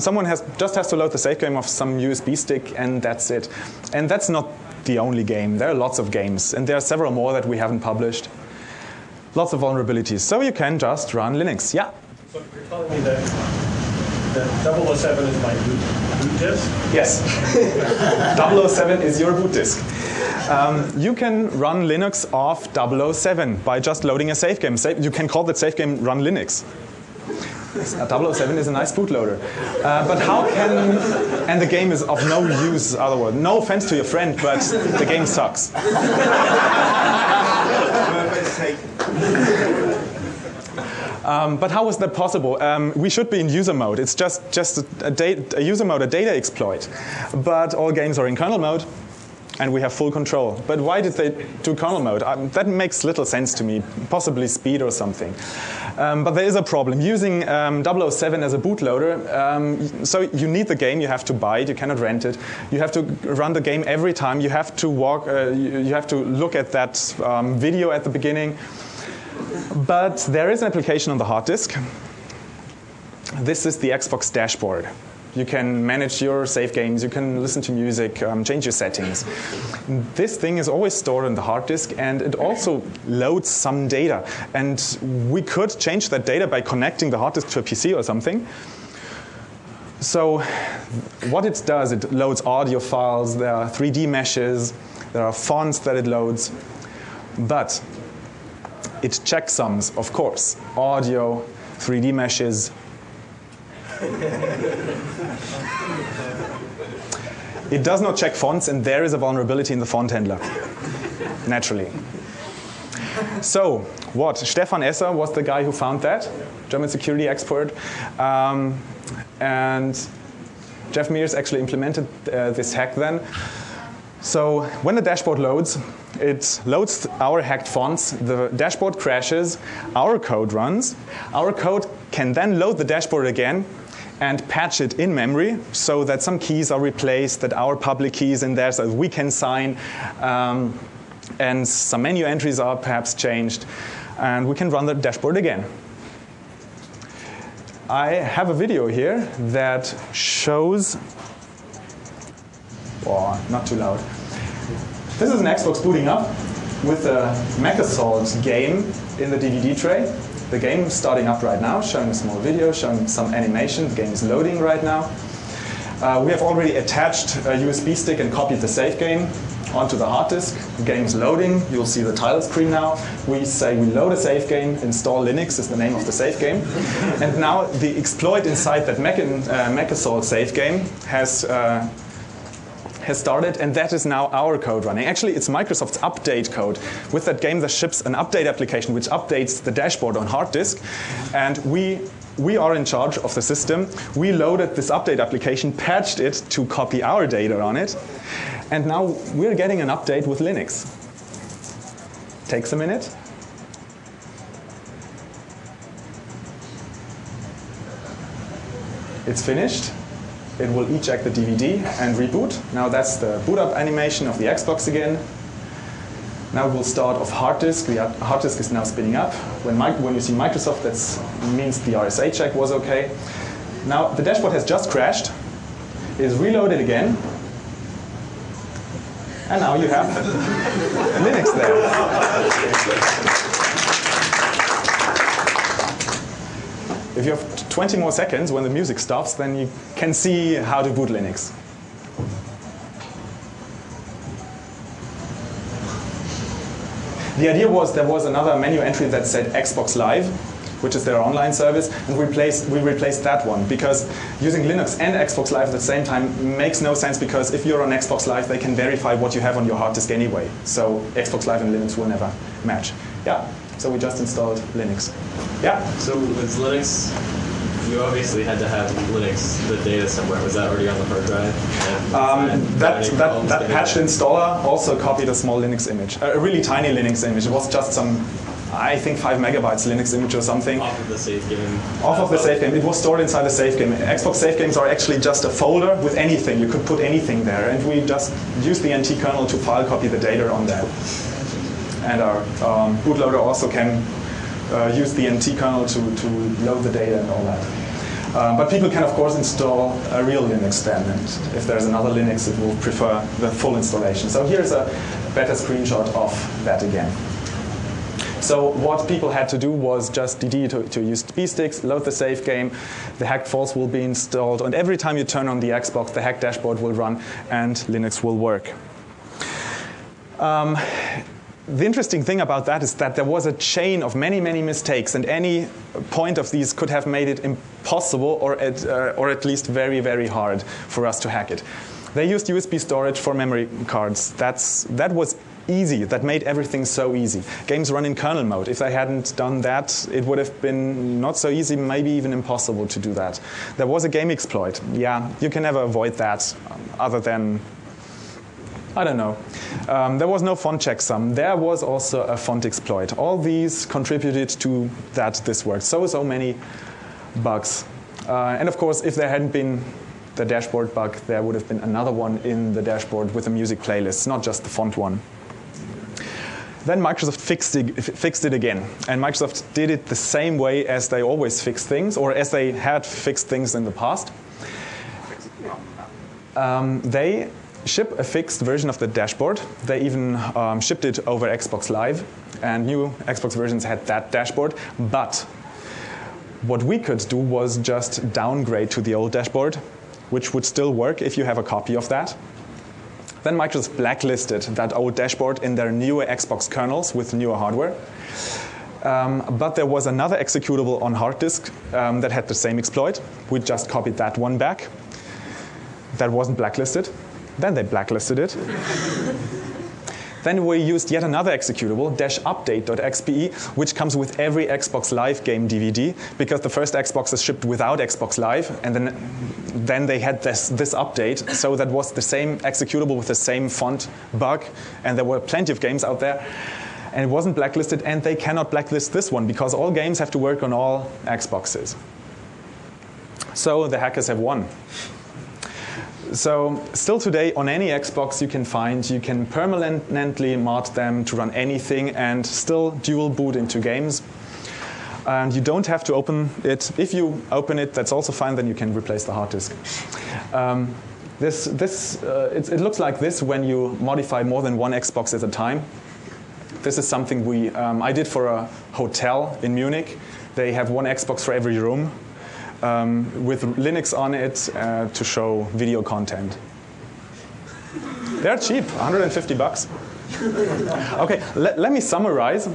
Someone just has to load the save game off some USB stick, and that's it. And that's not the only game. There are lots of games, and there are several more that we haven't published. Lots of vulnerabilities. So you can just run Linux. Yeah? So you're telling me that 007 is my boot disk? Yes. 007 is your boot disk. You can run Linux off 007 by just loading a save game. You can call that save game Run Linux. 007 is a nice bootloader. But how can... And the game is of no use otherwise. No offense to your friend, but the game sucks. Let's take But how was that possible? We should be in user mode. It's just a user mode, a data exploit. But all games are in kernel mode, and we have full control. But why did they do kernel mode? That makes little sense to me, possibly speed or something. But there is a problem. Using 007 as a bootloader, so you need the game, you have to buy it, you cannot rent it. You have to run the game every time. You have to you have to look at that video at the beginning. But there is an application on the hard disk. This is the Xbox dashboard. You can manage your save games, you can listen to music, change your settings. This thing is always stored on the hard disk, and it also loads some data. And we could change that data by connecting the hard disk to a PC or something. So what it does, it loads audio files, there are 3D meshes, there are fonts that it loads. But it checksums, of course, audio, 3D meshes. It does not check fonts, and there is a vulnerability in the font handler, naturally. So, what? Stefan Esser was the guy who found that, German security expert. And Jeff Mears actually implemented this hack then. So, when the dashboard loads, it loads our hacked fonts, the dashboard crashes, our code runs. Our code can then load the dashboard again and patch it in memory so that some keys are replaced, that our public key is in there so we can sign, and some menu entries are perhaps changed, and we can run the dashboard again. I have a video here that shows, oh, not too loud. This is an Xbox booting up with a MechAssault game in the DVD tray. The game is starting up right now, showing a small video, showing some animation. The game is loading right now. We have already attached a USB stick and copied the save game onto the hard disk. The game is loading. You'll see the title screen now. We say we load a save game, install Linux is the name of the save game. And now the exploit inside that MechAssault save game has started, and that is now our code running. Actually, it's Microsoft's update code. With that game, there ships an update application which updates the dashboard on hard disk, and we are in charge of the system. We loaded this update application, patched it to copy our data on it, and now we're getting an update with Linux. Takes a minute. It's finished. It will eject the DVD and reboot. Now that's the boot up animation of the Xbox again. Now we'll start off hard disk. The hard disk is now spinning up. When you see Microsoft, that means the RSA check was okay. Now the dashboard has just crashed. It is reloaded again. And now you have Linux there. If you have 20 more seconds when the music stops, then you can see how to boot Linux. The idea was there was another menu entry that said Xbox Live, which is their online service, and we replaced that one because using Linux and Xbox Live at the same time makes no sense because if you're on Xbox Live, they can verify what you have on your hard disk anyway. So Xbox Live and Linux will never match. Yeah. So we just installed Linux. Yeah? So with Linux, you obviously had to have Linux, the data somewhere. Was that already on the hard drive? That patched installer also copied a small Linux image, a really tiny Linux image. It was just some, I think 5 megabytes Linux image or something. Off of the save game? Off of the save game. It was stored inside the save game. Xbox save games are actually just a folder with anything. You could put anything there. And we just used the NT kernel to file copy the data on that. And our bootloader also can use the NT kernel to load the data and all that. But people can, of course, install a real Linux then. And if there's another Linux, it will prefer the full installation. So here's a better screenshot of that again. So what people had to do was just DD to use USB sticks, load the save game, the hacked files will be installed, and every time you turn on the Xbox, the hacked dashboard will run and Linux will work. The interesting thing about that is that there was a chain of many, many mistakes, and any point of these could have made it impossible or at least very, very hard for us to hack it. They used USB storage for memory cards. That was easy, that made everything so easy. Games run in kernel mode. If they hadn't done that, it would have been not so easy, maybe even impossible to do that. There was a game exploit. Yeah, you can never avoid that, other than, I don't know. There was no font checksum. There was also a font exploit. All these contributed to that this worked. So many bugs. And of course, if there hadn't been the dashboard bug, there would have been another one in the dashboard with a music playlist, not just the font one. Then Microsoft fixed it again. And Microsoft did it the same way as they always fix things, or as they had fixed things in the past. They ship a fixed version of the dashboard. They even shipped it over Xbox Live, and new Xbox versions had that dashboard. But what we could do was just downgrade to the old dashboard, which would still work if you have a copy of that. Then Microsoft blacklisted that old dashboard in their newer Xbox kernels with newer hardware. But there was another executable on hard disk that had the same exploit. We just copied that one back. That wasn't blacklisted. Then they blacklisted it. Then we used yet another executable, -update.xpe, which comes with every Xbox Live game DVD, because the first Xbox is shipped without Xbox Live, and then they had this update, so that was the same executable with the same font bug, and there were plenty of games out there, and it wasn't blacklisted, and they cannot blacklist this one, because all games have to work on all Xboxes. So the hackers have won. So still today, on any Xbox you can permanently mod them to run anything and still dual boot into games. And you don't have to open it. If you open it, that's also fine, then you can replace the hard disk. It looks like this when you modify more than one Xbox at a time. This is something I did for a hotel in Munich. They have one Xbox for every room. With Linux on it to show video content. They're cheap, 150 bucks. Okay, let me summarize.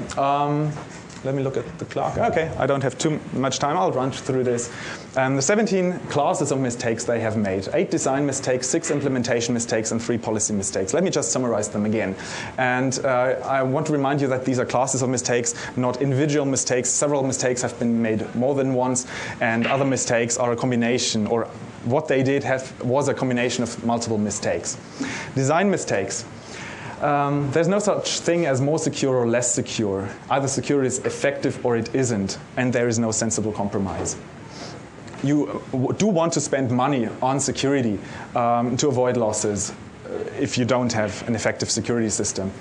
Let me look at the clock. Okay, I don't have too much time. I'll run through this. The 17 classes of mistakes they have made. 8 design mistakes, 6 implementation mistakes, and 3 policy mistakes. Let me just summarize them again. And I want to remind you that these are classes of mistakes, not individual mistakes. Several mistakes have been made more than once, and other mistakes are a combination, or what they did was a combination of multiple mistakes. Design mistakes. There's no such thing as more secure or less secure. Either security is effective or it isn't, and there is no sensible compromise. You do want to spend money on security to avoid losses if you don't have an effective security system.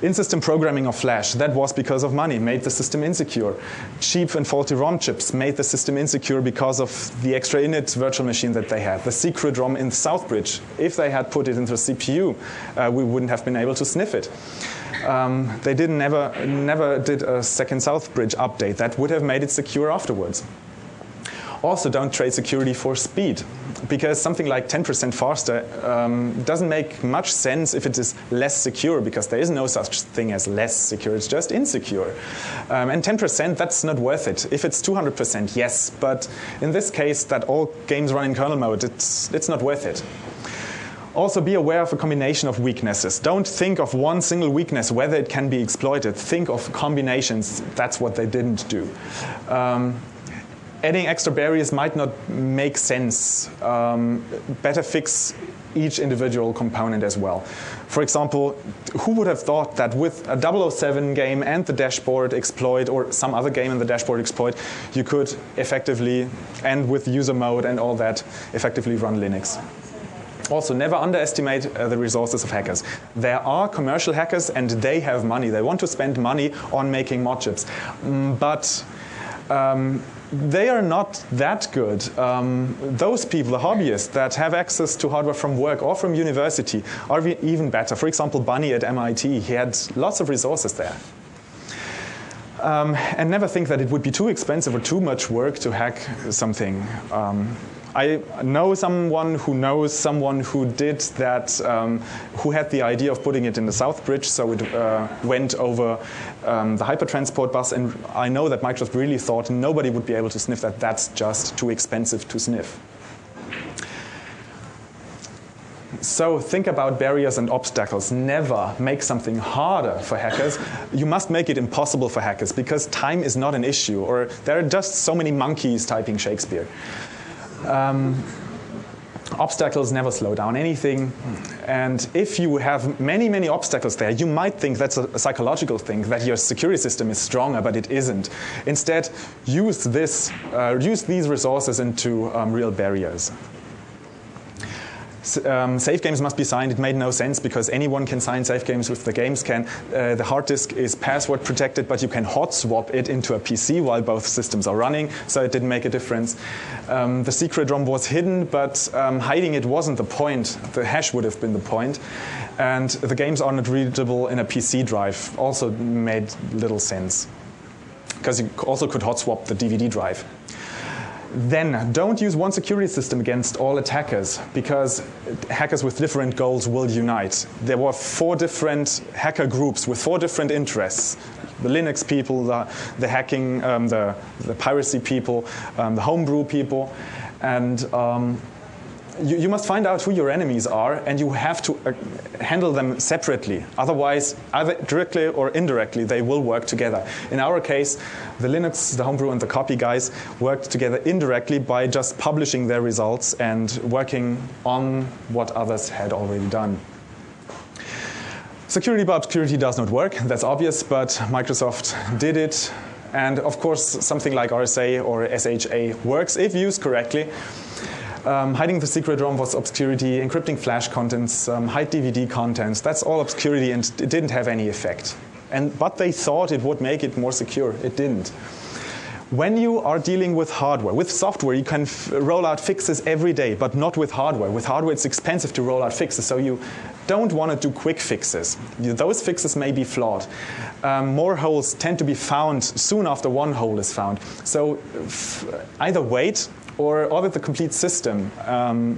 In-system programming of Flash, that was because of money, made the system insecure. Cheap and faulty ROM chips made the system insecure because of the extra init virtual machine that they had. The secret ROM in Southbridge, if they had put it into a CPU, we wouldn't have been able to sniff it. They never did a second Southbridge update. That would have made it secure afterwards. Also, don't trade security for speed, because something like 10% faster doesn't make much sense if it is less secure, because there is no such thing as less secure, it's just insecure. And 10%, that's not worth it. If it's 200%, yes, but in this case, that all games run in kernel mode, it's not worth it. Also, be aware of a combination of weaknesses. Don't think of one single weakness, whether it can be exploited. Think of combinations. That's what they didn't do. Adding extra barriers might not make sense. Better fix each individual component as well. For example, who would have thought that with a 007 game and the dashboard exploit, or some other game in the dashboard exploit, you could effectively, and with user mode and all that, effectively run Linux. Also, never underestimate the resources of hackers. There are commercial hackers, and they have money. They want to spend money on making mod chips. But they are not that good. Those people, the hobbyists that have access to hardware from work or from university, are even better. For example, Bunny at MIT, he had lots of resources there. And never think that it would be too expensive or too much work to hack something. I know someone who knows someone who did that, who had the idea of putting it in the Southbridge, so it went over the hypertransport bus, and I know that Microsoft really thought nobody would be able to sniff that. That's just too expensive to sniff. So think about barriers and obstacles. Never make something harder for hackers. You must make it impossible for hackers, because time is not an issue, or there are just so many monkeys typing Shakespeare. Obstacles never slow down anything, and if you have many, many obstacles there, you might think that's a psychological thing, that your security system is stronger, but it isn't. Instead, use these resources into real barriers. Safe games must be signed. It made no sense, because anyone can sign safe games if the games can. The hard disk is password protected, but you can hot swap it into a PC while both systems are running, so it didn't make a difference. The secret ROM was hidden, but hiding it wasn't the point. The hash would have been the point. And the games are not readable in a PC drive. Also made little sense, because you also could hot swap the DVD drive. Then, don't use one security system against all attackers, because hackers with different goals will unite. There were 4 different hacker groups with 4 different interests. The Linux people, the hacking, the piracy people, the homebrew people. And you must find out who your enemies are, and you have to handle them separately. Otherwise, either directly or indirectly, they will work together. In our case, the Linux, the homebrew, and the copy guys worked together indirectly by just publishing their results and working on what others had already done. Security by obscurity does not work, that's obvious, but Microsoft did it. And of course, something like RSA or SHA works if used correctly. Hiding the secret ROM was obscurity, encrypting flash contents, hide DVD contents, that's all obscurity, and it didn't have any effect. But they thought it would make it more secure. It didn't. When you are dealing with hardware, with software, you can roll out fixes every day, but not with hardware. With hardware, it's expensive to roll out fixes, so you don't want to do quick fixes. Those fixes may be flawed. More holes tend to be found soon after one hole is found. So either wait or audit the complete system,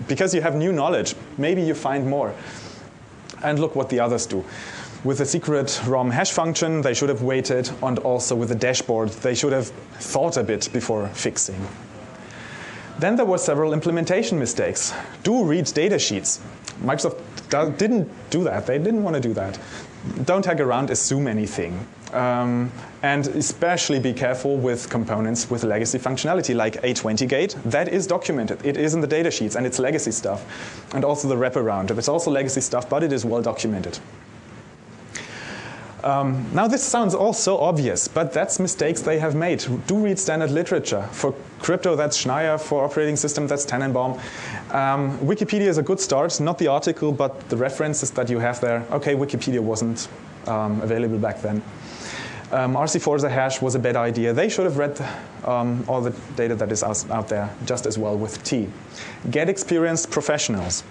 because you have new knowledge. Maybe you find more. And look what the others do. With the secret ROM hash function, they should have waited, and also with the dashboard, they should have thought a bit before fixing. Then there were several implementation mistakes. Do read datasheets. Microsoft didn't do that. They didn't want to do that. Don't hack around, assume anything. And especially be careful with components with legacy functionality, like A20 That is documented. It is in the datasheets, and it's legacy stuff. And also the wraparound. It's also legacy stuff, but it is well documented. Now this sounds all so obvious, but that's mistakes they have made. Do read standard literature. For crypto, that's Schneier. For operating system, that's Tannenbaum. Wikipedia is a good start, not the article, but the references that you have there. Okay, Wikipedia wasn't available back then. RC4 as a hash was a bad idea. They should have read all the data that is out there just as well with T. Get experienced professionals.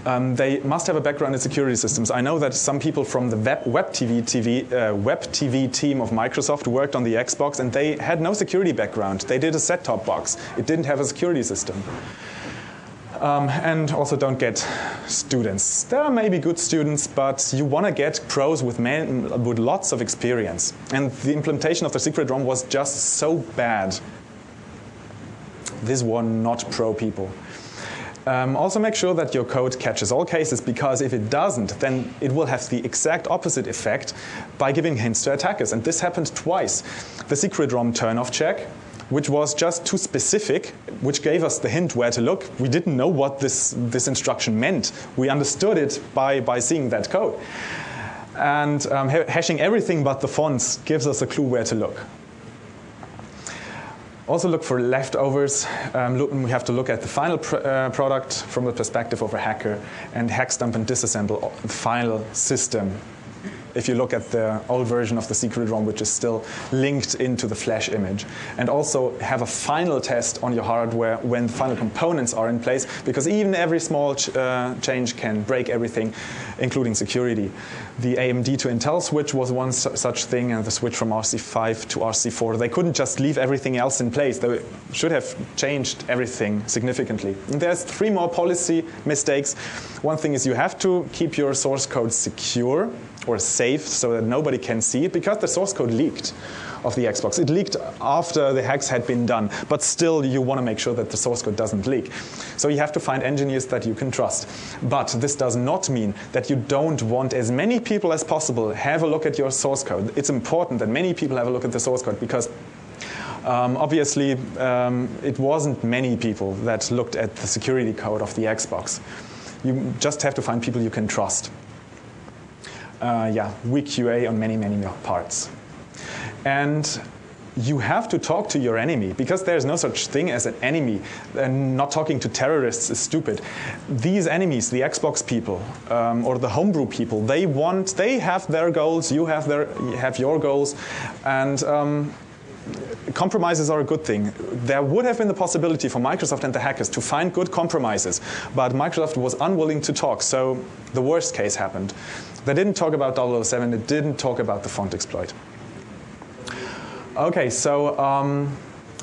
They must have a background in security systems. I know that some people from the Web TV team of Microsoft worked on the Xbox, and they had no security background. They did a set-top box. It didn't have a security system. And also don't get students. There are maybe good students, but you want to get pros with lots of experience. And the implementation of the secret ROM was just so bad. These were not pro people. Also make sure that your code catches all cases, because if it doesn't, then it will have the exact opposite effect by giving hints to attackers. And this happened twice. The secret ROM turn-off check, which was just too specific, which gave us the hint where to look. We didn't know what this instruction meant. We understood it by seeing that code. And hashing everything but the fonts gives us a clue where to look. Also look for leftovers. We have to look at the final product from the perspective of a hacker, and hack, stump, and disassemble the final system. If you look at the old version of the secret ROM, which is still linked into the flash image. And also have a final test on your hardware when the final components are in place, because even every small change can break everything, including security. The AMD to Intel switch was one such thing, and the switch from RC5 to RC4. They couldn't just leave everything else in place. They should have changed everything significantly. And there's 3 more policy mistakes. One thing is you have to keep your source code secure or safe so that nobody can see it, because the source code leaked. of the Xbox. It leaked after the hacks had been done, but still you want to make sure that the source code doesn't leak. So you have to find engineers that you can trust. But this does not mean that you don't want as many people as possible have a look at your source code. It's important that many people have a look at the source code because obviously, it wasn't many people that looked at the security code of the Xbox. You just have to find people you can trust. We QA on many, many parts. And you have to talk to your enemy, because there's no such thing as an enemy. And not talking to terrorists is stupid. These enemies, the Xbox people or the homebrew people, they have their goals, you have your goals, and compromises are a good thing. There would have been the possibility for Microsoft and the hackers to find good compromises, but Microsoft was unwilling to talk, so the worst case happened. They didn't talk about 007, they didn't talk about the font exploit. Okay, so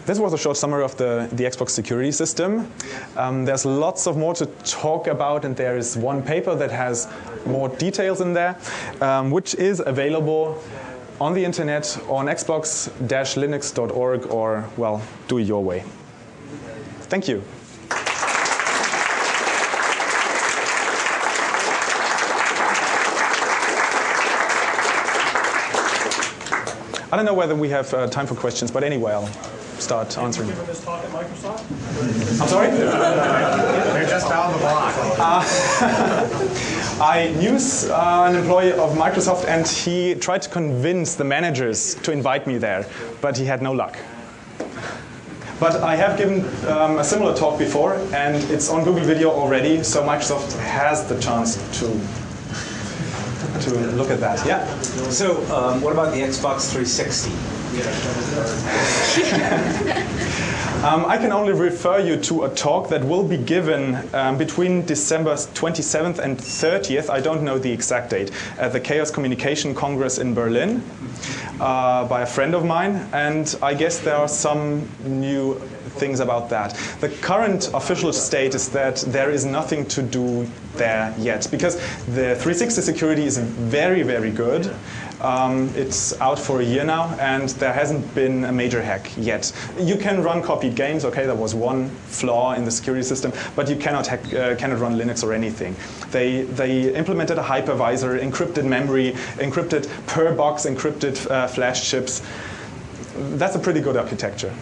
this was a short summary of the Xbox security system. There's lots of more to talk about, and there is one paper that has more details in there, which is available on the internet on xbox-linux.org, or, well, do it your way. Thank you. I don't know whether we have time for questions, but anyway, I'll start answering. Given this talk at Microsoft? I'm sorry? They're just down the block. I knew an employee of Microsoft, and he tried to convince the managers to invite me there, but he had no luck. But I have given a similar talk before, and it's on Google Video already, so Microsoft has the chance to look at that. Yeah. So, what about the Xbox 360? I can only refer you to a talk that will be given between December 27th and 30th, I don't know the exact date, at the Chaos Communication Congress in Berlin by a friend of mine, and I guess there are some new things about that. The current official state is that there is nothing to do there yet, because the 360 security is very, very good. It's out for a year now, and there hasn't been a major hack yet. You can run copied games. Okay, there was one flaw in the security system, but you cannot run Linux or anything. They implemented a hypervisor, encrypted memory, encrypted per box, encrypted flash chips. That's a pretty good architecture.